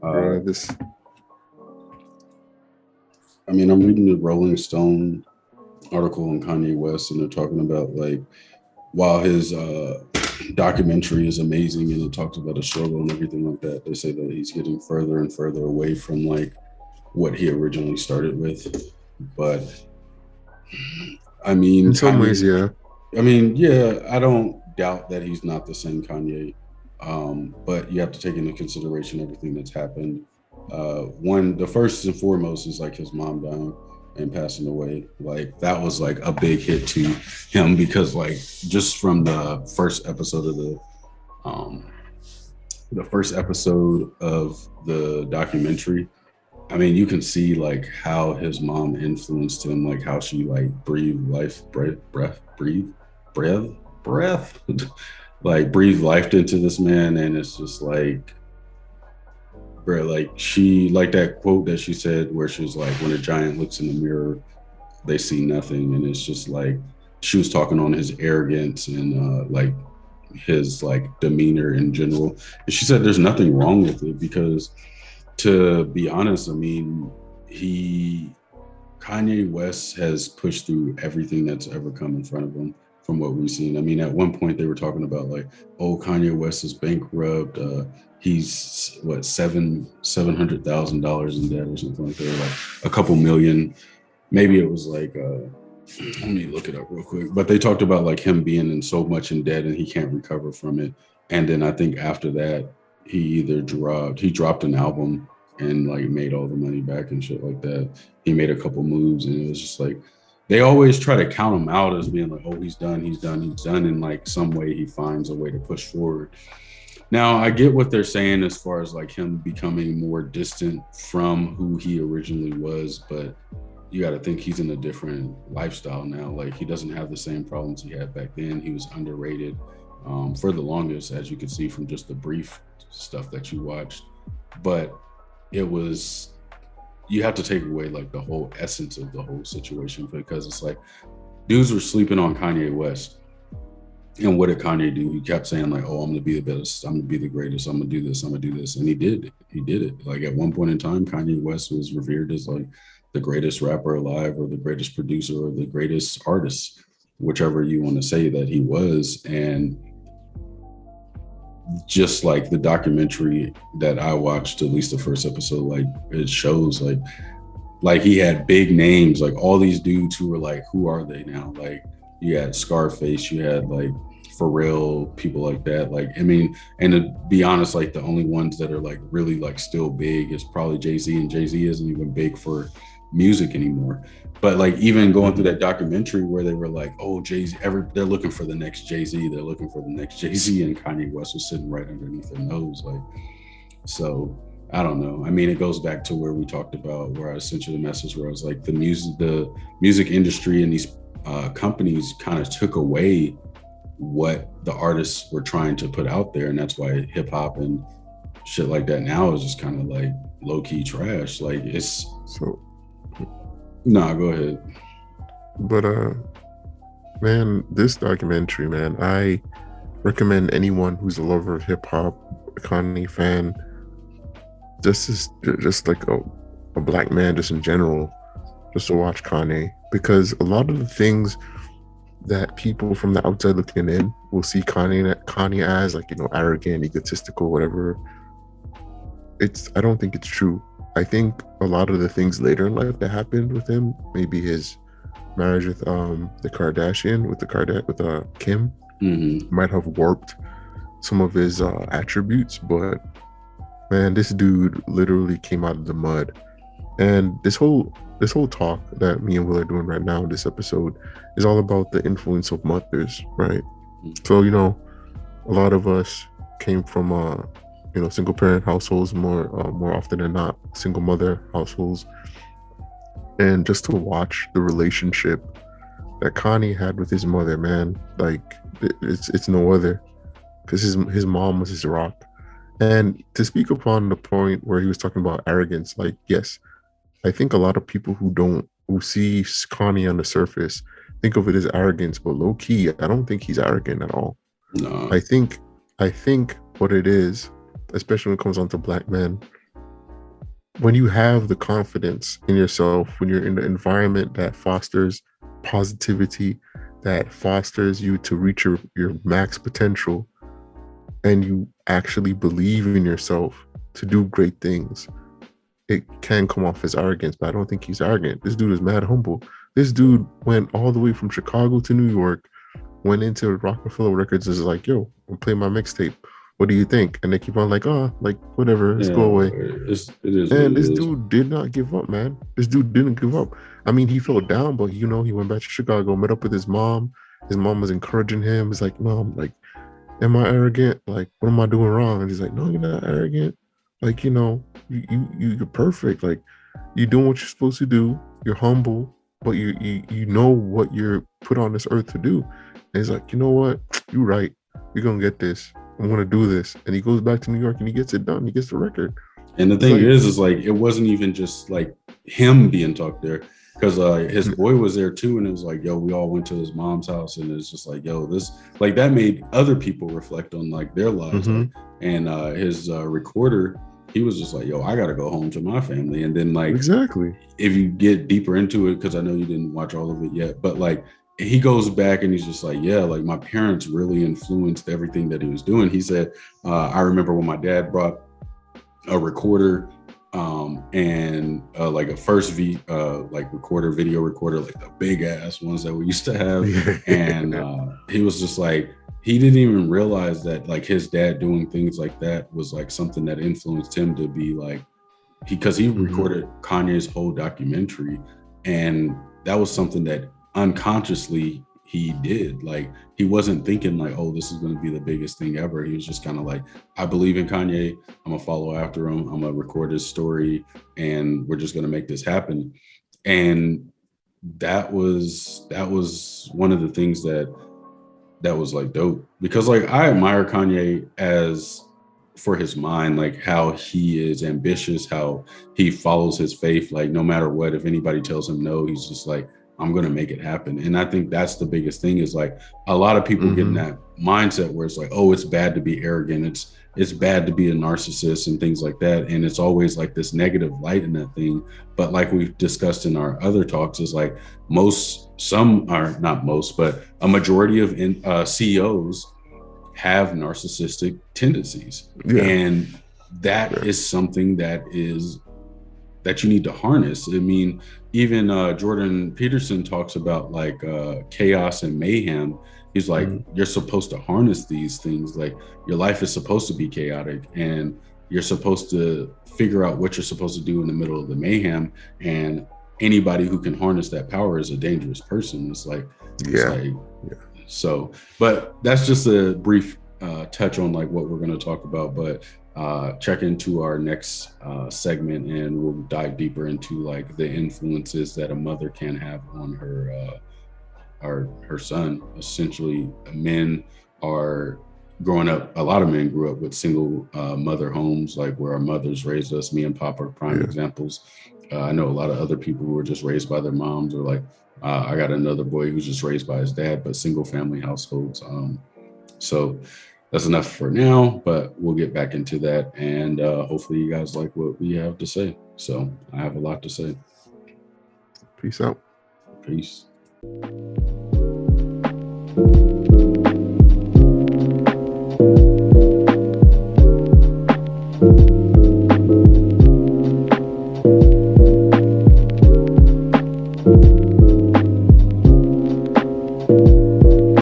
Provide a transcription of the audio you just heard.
Uh, Bro, this I mean, I'm reading the Rolling Stone article on Kanye West, and they're talking about like while his documentary is amazing and it talks about a struggle and everything like that, they say that he's getting further and further away from like what he originally started with. But I mean, in some ways, Kanye. yeah. I mean, yeah, I don't doubt that he's not the same Kanye, but you have to take into consideration everything that's happened. One, the first and foremost is like his mom dying and passing away. Like that was like a big hit to him because like just from um, the first episode of the documentary, I mean, you can see like how his mom influenced him, like how she like breathed life, breath, breath, like breathed life into this man, and it's just like, bro, like she like that quote that she said where she was like, when a giant looks in the mirror, they see nothing, and it's just like she was talking on his arrogance and like his like demeanor in general, and she said there's nothing wrong with it because to be honest, I mean, he Kanye West has pushed through everything that's ever come in front of him from what we've seen. I mean, at one point they were talking about like, oh, Kanye West is bankrupt. He's what $700,000 in debt or something like that, like a couple million. Maybe it was like let me look it up real quick. But they talked about like him being in so much in debt and he can't recover from it. And then I think after that, he dropped an album and like made all the money back and shit like that. He made a couple moves and it was just like they always try to count him out as being like, oh, he's done, he's done, he's done. In like some way he finds a way to push forward. Now I get what they're saying as far as like him becoming more distant from who he originally was, but you got to think he's in a different lifestyle now. Like he doesn't have the same problems he had back then. He was underrated for the longest, as you can see from just the brief stuff that you watched. But it was you have to take away like the whole essence of the whole situation because it's like dudes were sleeping on Kanye West. And what did Kanye do? He kept saying like, "Oh, I'm gonna be the best. I'm gonna be the greatest. I'm gonna do this. I'm gonna do this," and he did. He did it. Like at one point in time, Kanye West was revered as like the greatest rapper alive, or the greatest producer, or the greatest artist, whichever you want to say that he was. And just like the documentary that I watched, at least the first episode, like it shows like he had big names, like all these dudes who were like, who are they now? Like you had Scarface, you had like Pharrell, people like that. Like I mean, and to be honest, like the only ones that are like really like still big is probably Jay-Z, and Jay-Z isn't even big for music anymore. But like even going through that documentary where they were like, oh, Jay-Z, they're looking for the next Jay-Z, they're looking for the next Jay-Z, and Kanye West was sitting right underneath their nose. Like, so I don't know. I mean, it goes back to where we talked about where I sent you the message where I was like the music industry and these companies kind of took away what the artists were trying to put out there, and that's why hip hop and shit like that now is just kind of like low key trash. Like it's So, nah. Go ahead. but man, this documentary, man, I recommend anyone who's a lover of hip hop, a Kanye fan, just like a black man, just in general, just to watch Kanye, because a lot of the things that people from the outside looking in will see Kanye as, like, arrogant, egotistical, whatever. I don't think it's true. I think a lot of the things later in life that happened with him, maybe his marriage with the Kardashian, with Kim, Mm-hmm. might have warped some of his attributes. But man, this dude literally came out of the mud. And this whole talk that me and Will are doing right now in this episode is all about the influence of mothers, right? So a lot of us came from single parent households, more often than not single mother households, and just to watch the relationship that Kanye had with his mother, man, like it's no other, because his mom was his rock. And to speak upon the point where he was talking about arrogance, like, yes, I think a lot of people who see Kanye on the surface think of it as arrogance, but low key, I don't think he's arrogant at all. Nah. I think I think what it is, especially when it comes on to black men, when you have the confidence in yourself, when you're in the environment that fosters positivity, that fosters you to reach your max potential, and you actually believe in yourself to do great things, it can come off as arrogance, but I don't think he's arrogant. This dude is mad humble. This dude went all the way from Chicago to New York, went into Rockefeller Records, is like, yo, I'm playing my mixtape. What do you think? And they keep on like, oh, like whatever, let's go away. It is what And it this is. dude did not give up, man. This dude didn't give up. I mean, he fell down, but he went back to Chicago, met up with his mom. His mom was encouraging him. He's like, Mom, like, am I arrogant? Like, what am I doing wrong? And he's like, no, you're not arrogant. Like, you're perfect. Like, you're doing what you're supposed to do. You're humble, but you know what you're put on this earth to do. And he's like, you know what? You're right. You're gonna get this. I'm gonna do this. And he goes back to New York and he gets it done. He gets the record. And the thing is like, it wasn't even just like him being talked there, because his boy was there too, and it was like, yo, we all went to his mom's house, and it's just like, yo, this, like, that made other people reflect on like their lives. Like, and his recorder, he was just like, yo, I gotta go home to my family. And then, like, exactly, if you get deeper into it, because I know you didn't watch all of it yet, but like, he goes back and he's just like, yeah, like, my parents really influenced everything that he was doing. He said, I remember when my dad brought a recorder and like a first like recorder, video recorder, like the big ass ones that we used to have. And he was just like, he didn't even realize that like his dad doing things like that was like something that influenced him to be like, because he recorded Kanye's whole documentary, and that was something that unconsciously he did. Like, he wasn't thinking like, oh, this is going to be the biggest thing ever. He was just kind of like, I believe in Kanye, I'm gonna follow after him, I'm gonna record his story, and we're just going to make this happen. And that was one of the things that was like dope, because like, I admire Kanye as for his mind, like how he is ambitious, how he follows his faith, like no matter what, if anybody tells him no, he's just like, I'm gonna make it happen. And I think that's the biggest thing, is like, a lot of people get in that mindset where it's like, oh, it's bad to be arrogant, it's bad to be a narcissist and things like that, and it's always like this negative light in that thing. But like we've discussed in our other talks, is like, some are not most, but a majority of CEOs have narcissistic tendencies. And that is something that you need to harness. I mean, even Jordan Peterson talks about like chaos and mayhem. He's like, you're supposed to harness these things. Like, your life is supposed to be chaotic, and you're supposed to figure out what you're supposed to do in the middle of the mayhem. And anybody who can harness that power is a dangerous person. It's like, so, but that's just a brief touch on like what we're going to talk about. But check into our next segment, and we'll dive deeper into like the influences that a mother can have on her son. Essentially, men are growing up, a lot of men grew up with single mother homes, like where our mothers raised us. Me and Pop are prime examples. I know a lot of other people who were just raised by their moms, or like I got another boy who's just raised by his dad, but single family households. So that's enough for now, but we'll get back into that, and hopefully you guys like what we have to say. So I have a lot to say. Peace out. Peace.